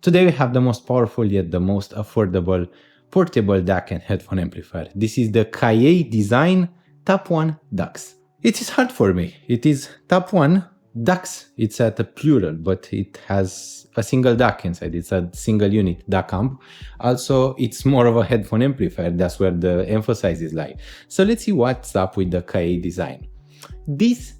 Today we have the most powerful yet the most affordable portable DAC and headphone amplifier. This is the Kaei design TAP1-DACs. It is hard for me. It is TAP1-DACs. It's at a plural, but it has a single DAC inside. It's a single unit DAC amp. Also, it's more of a headphone amplifier. That's where the emphasis lies. So let's see what's up with the Kaei design. This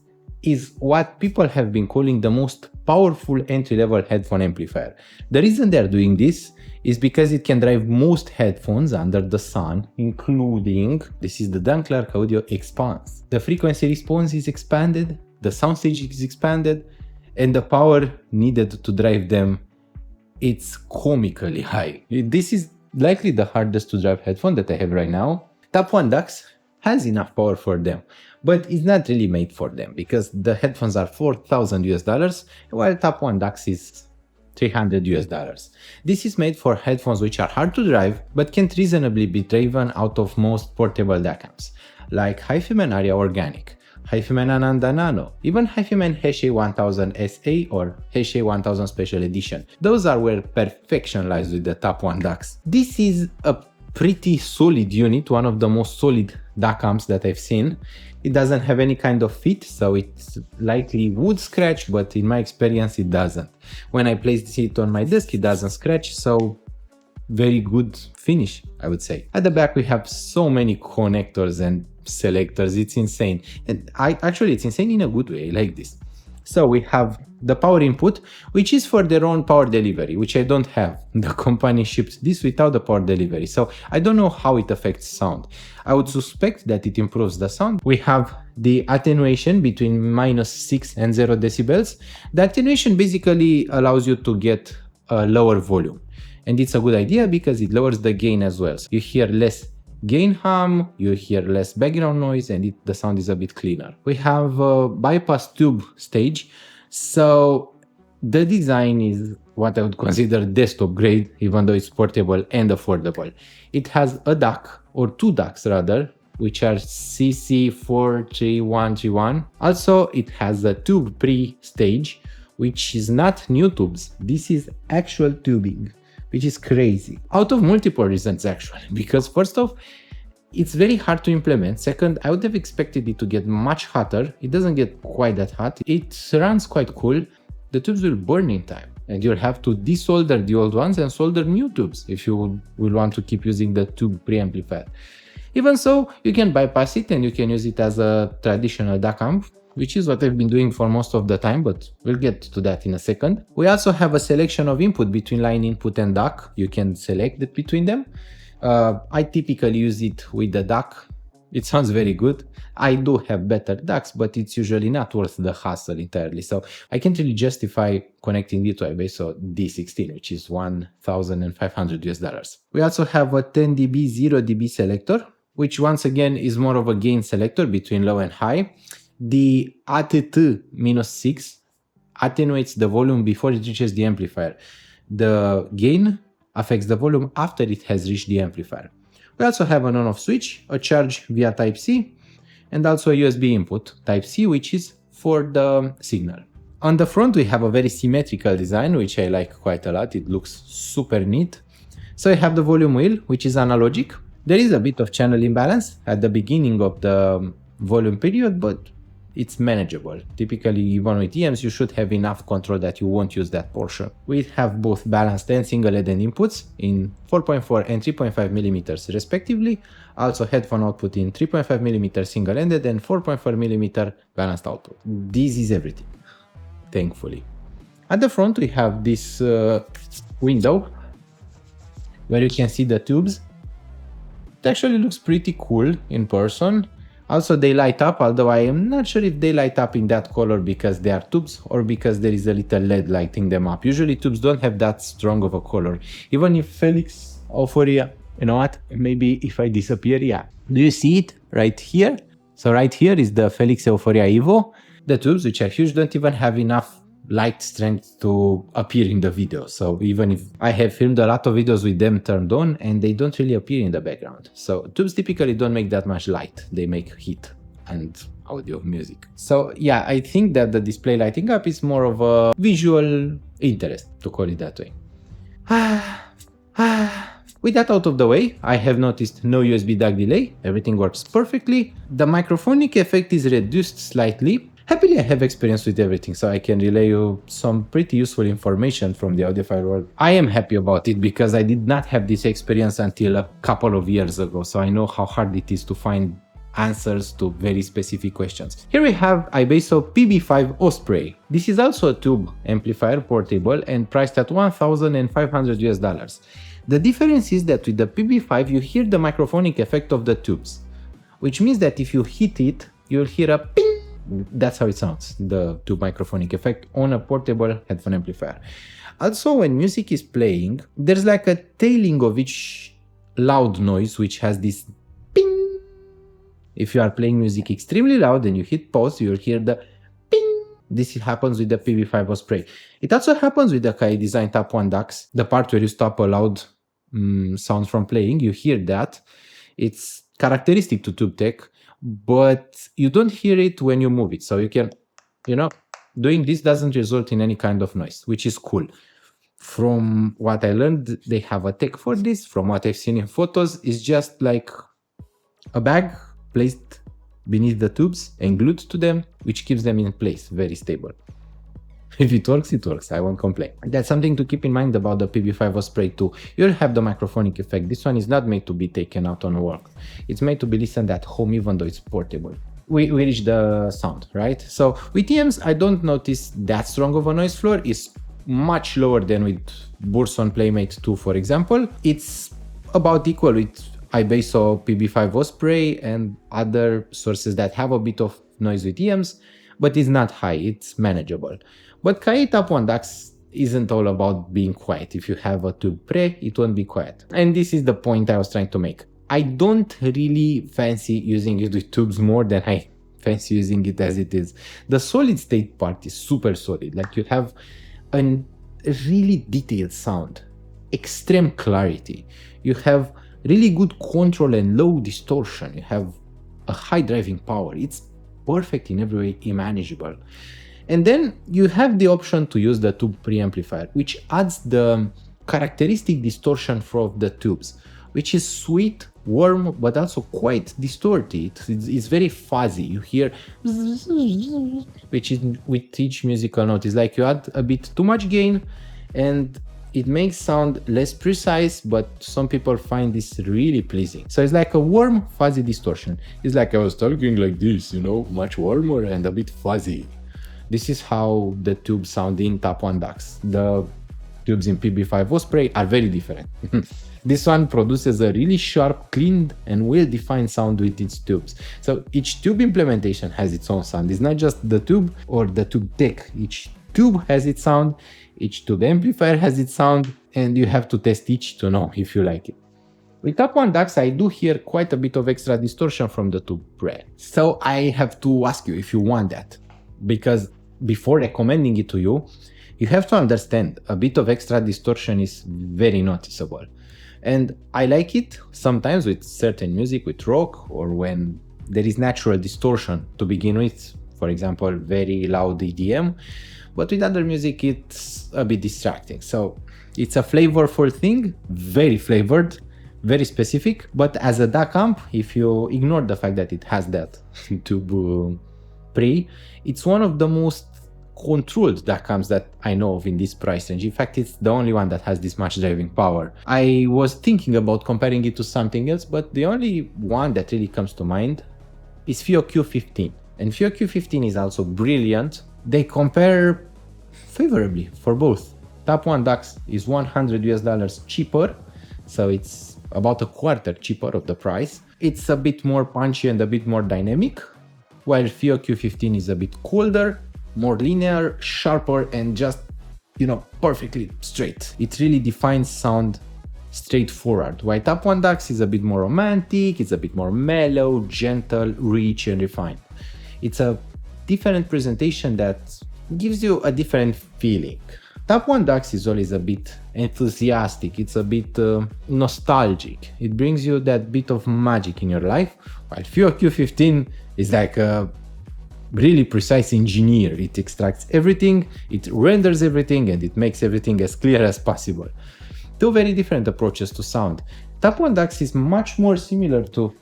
is what people have been calling the most powerful entry-level headphone amplifier. The reason they're doing this is because it can drive most headphones under the sun, including, this is the Dunklark Audio Expanse. The frequency response is expanded, the soundstage is expanded, and the power needed to drive them, it's comically high. This is likely the hardest to drive headphone that I have right now. TAP1-DACs has enough power for them, but it's not really made for them because the headphones are $4,000 while TAP1-DACs is $300. This is made for headphones which are hard to drive but can't reasonably be driven out of most portable DAC amps, like HiFiMan Aria Organic, HiFiMan Ananda Nano, even HiFiMan Headphone 1000 SA or Headphone 1000 Special Edition. Those are where perfection lies with the TAP1-DACs. This is a pretty solid unit, one of the most solid DAC amps that I've seen. It doesn't have any kind of fit, so it likely would scratch, but in my experience it doesn't. When I place it on my desk it doesn't scratch, so very good finish, I would say. At the back we have so many connectors and selectors, it's insane. And actually it's insane in a good way, I like this. So we have the power input, which is for their own power delivery, which I don't have. The company shipped this without the power delivery, so I don't know how it affects sound. I would suspect that it improves the sound. We have the attenuation between -6 and 0 decibels. The attenuation basically allows you to get a lower volume. And it's a good idea because it lowers the gain as well. So you hear less gain hum, you hear less background noise, and the sound is a bit cleaner. We have a bypass tube stage. So the design is what I would consider desktop grade, even though it's portable and affordable. It has a DAC, or two DACs rather, which are CC43131. Also, it has a tube pre-stage, which is not new tubes. This is actual tubing, which is crazy. Out of multiple reasons actually, because first off, it's very hard to implement. Second, I would have expected it to get much hotter. It doesn't get quite that hot. It runs quite cool. The tubes will burn in time and you'll have to desolder the old ones and solder new tubes if you will want to keep using the tube preamplifier. Even so, you can bypass it and you can use it as a traditional DAC amp, which is what I've been doing for most of the time, but we'll get to that in a second. We also have a selection of input between line input and DAC. You can select it between them. I typically use it with the DAC. It sounds very good. I do have better DACs, but it's usually not worth the hassle entirely. So I can't really justify connecting it to a ISO D16, which is $1,500. We also have a 10 dB, 0 dB selector, which once again is more of a gain selector between low and high. The ATT-6 attenuates the volume before it reaches the amplifier. The gain affects the volume after it has reached the amplifier. We also have an on-off switch, a charge via Type-C, and also a USB input Type-C, which is for the signal. On the front we have a very symmetrical design, which I like quite a lot. It looks super neat. So I have the volume wheel, which is analogic. There is a bit of channel imbalance at the beginning of the volume period, but it's manageable. Typically, even with EMs, you should have enough control that you won't use that portion. We have both balanced and single-headed inputs in 4.4 and 3.5 millimeters respectively. Also headphone output in 3.5 millimeter single-ended and 4.4 millimeter balanced output. This is everything, thankfully. At the front, we have this window where you can see the tubes. It actually looks pretty cool in person. Also, they light up, although I am not sure if they light up in that color because they are tubes or because there is a little LED lighting them up. Usually tubes don't have that strong of a color. Even if Felix Euphoria, you know what, maybe if I disappear, yeah. Do you see it right here? So right here is the Felix Euphoria Evo. The tubes, which are huge, don't even have enough light strength to appear in the video. So even if I have filmed a lot of videos with them turned on and they don't really appear in the background. So tubes typically don't make that much light. They make heat and audio music. So yeah, I think that the display lighting up is more of a visual interest, to call it that way. With that out of the way, I have noticed no USB DAC delay, everything works perfectly, the microphonic effect is reduced slightly. Happily I have experience with everything, so I can relay you some pretty useful information from the audiophile world. I am happy about it because I did not have this experience until a couple of years ago, so I know how hard it is to find answers to very specific questions. Here we have iBasso PB5 Osprey. This is also a tube amplifier, portable, and priced at $1,500 US. The difference is that with the PB5 you hear the microphonic effect of the tubes, which means that if you hit it, you'll hear a ping. That's how it sounds, the tube microphonic effect on a portable headphone amplifier. Also, when music is playing, there's like a tailing of each loud noise which has this ping. If you are playing music extremely loud and you hit pause, you'll hear the ping. This happens with the PB5 Osprey. It also happens with the Kaei design TAP1-DACs, the part where you stop a loud sound from playing, you hear that. It's characteristic to tube tech, but you don't hear it when you move it. So you can, doing this doesn't result in any kind of noise, which is cool. From what I learned, they have a tech for this. From what I've seen in photos, it's just like a bag placed beneath the tubes and glued to them, which keeps them in place, very stable. If it works, it works. I won't complain. That's something to keep in mind about the PB5 Osprey too. You'll have the microphonic effect. This one is not made to be taken out on work. It's made to be listened at home, even though it's portable. We reach the sound, right? So with EMs, I don't notice that strong of a noise floor. It's much lower than with Burson Playmate 2, for example. It's about equal with iBasso PB5 Osprey and other sources that have a bit of noise with EMs, but it's not high, it's manageable. But Kaei TAP1-DACs isn't all about being quiet. If you have a tube pre, it won't be quiet. And this is the point I was trying to make. I don't really fancy using it with tubes more than I fancy using it as it is. The solid state part is super solid. Like you have a really detailed sound, extreme clarity. You have really good control and low distortion. You have a high driving power. It's perfect in every way imaginable. And then you have the option to use the tube preamplifier, which adds the characteristic distortion from the tubes, which is sweet, warm, but also quite distorted. It's very fuzzy. You hear, which is with each musical note. It's like you add a bit too much gain and it makes sound less precise, but some people find this really pleasing. So it's like a warm, fuzzy distortion. It's like I was talking like this, much warmer and a bit fuzzy. This is how the tubes sound in TAP1-DACs. The tubes in PB5 Osprey are very different. This one produces a really sharp, clean and well-defined sound with its tubes. So each tube implementation has its own sound. It's not just the tube or the tube tech. Each tube has its sound, each tube amplifier has its sound, and you have to test each to know if you like it. With TAP1-DACs, I do hear quite a bit of extra distortion from the tube pre. So I have to ask you if you want that, because before recommending it to you, you have to understand a bit of extra distortion is very noticeable. And I like it sometimes with certain music, with rock, or when there is natural distortion to begin with, for example, very loud EDM, but with other music it's a bit distracting. So it's a flavorful thing, very flavored, very specific, but as a DAC amp, if you ignore the fact that it has that tube pre, it's one of the most controlled DAC amps that I know of in this price range. In fact, it's the only one that has this much driving power. I was thinking about comparing it to something else, but the only one that really comes to mind is FiiO Q15. And FiiO Q15 is also brilliant. They compare favorably for both. TAP1-DACs is $100 cheaper, so it's about a quarter cheaper of the price. It's a bit more punchy and a bit more dynamic, while FiiO Q15 is a bit colder, more linear, sharper, and just, perfectly straight. It really defines sound straightforward. While TAP1-DACs is a bit more romantic, it's a bit more mellow, gentle, rich, and refined. It's a different presentation that gives you a different feeling. TAP1-DACs is always a bit enthusiastic, it's a bit nostalgic. It brings you that bit of magic in your life, while FiiO Q15 is like a really precise engineer. It extracts everything, it renders everything, and it makes everything as clear as possible. two very different approaches to sound. TAP1-DACs is much more similar to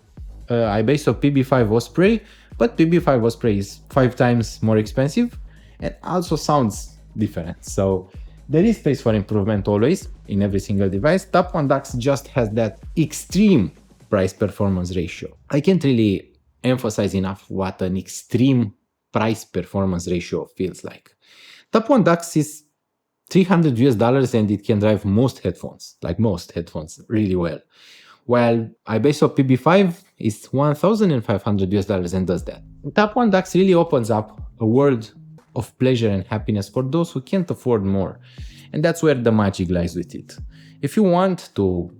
iBass or PB5 Osprey, but PB5 Osprey is 5 times more expensive and also sounds different. So there is space for improvement always in every single device. TAP1-DACs just has that extreme price-performance ratio. I can't really emphasize enough what an extreme price-performance ratio feels like. TAP1-DACs is $300 and it can drive most headphones, really well. While iBass or PB5 is $1,500 and does that. TAP1-DACs really opens up a world of pleasure and happiness for those who can't afford more. And that's where the magic lies with it. If you want to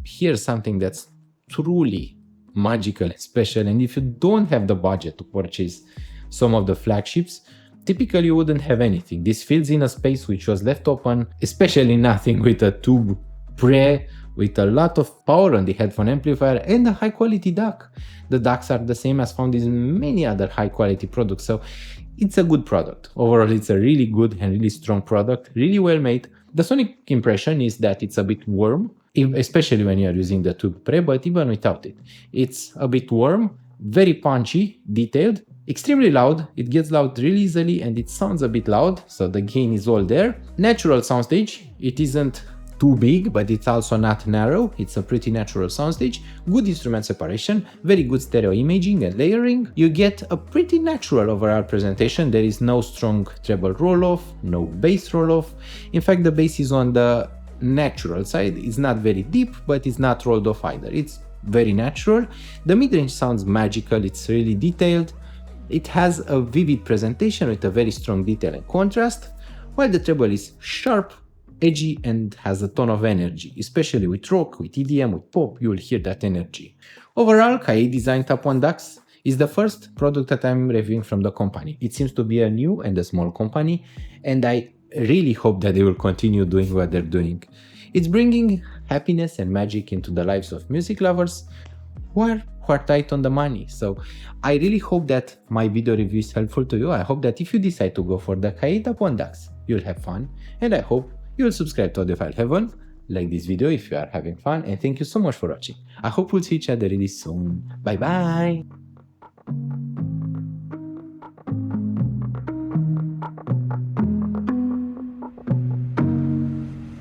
hear something that's truly magical and special, and if you don't have the budget to purchase some of the flagships, typically you wouldn't have anything. This fills in a space which was left open, especially nothing with a tube pre, with a lot of power on the headphone amplifier and a high quality DAC. The DACs are the same as found in many other high quality products, so it's a good product. Overall, it's a really good and really strong product, really well made. The sonic impression is that it's a bit warm, especially when you're using the tube pre, but even without it. It's a bit warm, very punchy, detailed, extremely loud. It gets loud really easily and it sounds a bit loud, so the gain is all there. Natural soundstage, it isn't too big, but it's also not narrow. It's a pretty natural soundstage. Good instrument separation, very good stereo imaging and layering. You get a pretty natural overall presentation. There is no strong treble roll-off, no bass roll-off. In fact, the bass is on the natural side. It's not very deep, but it's not rolled off either. It's very natural. The mid-range sounds magical. It's really detailed. It has a vivid presentation with a very strong detail and contrast, while the treble is sharp, edgy, and has a ton of energy, especially with rock, with EDM, with pop. You will hear that energy. Overall, Kaei designed TAP1-DACs is the first product that I'm reviewing from the company. It seems to be a new and a small company, and I really hope that they will continue doing what they're doing. It's bringing happiness and magic into the lives of music lovers who are tight on the money. So I really hope that my video review is helpful to you. I hope that if you decide to go for the Kaei TAP1-DACs, you'll have fun, and I hope you'll subscribe to Audiophile Heaven, like this video if you are having fun, and thank you so much for watching. I hope we'll see each other really soon. Bye bye!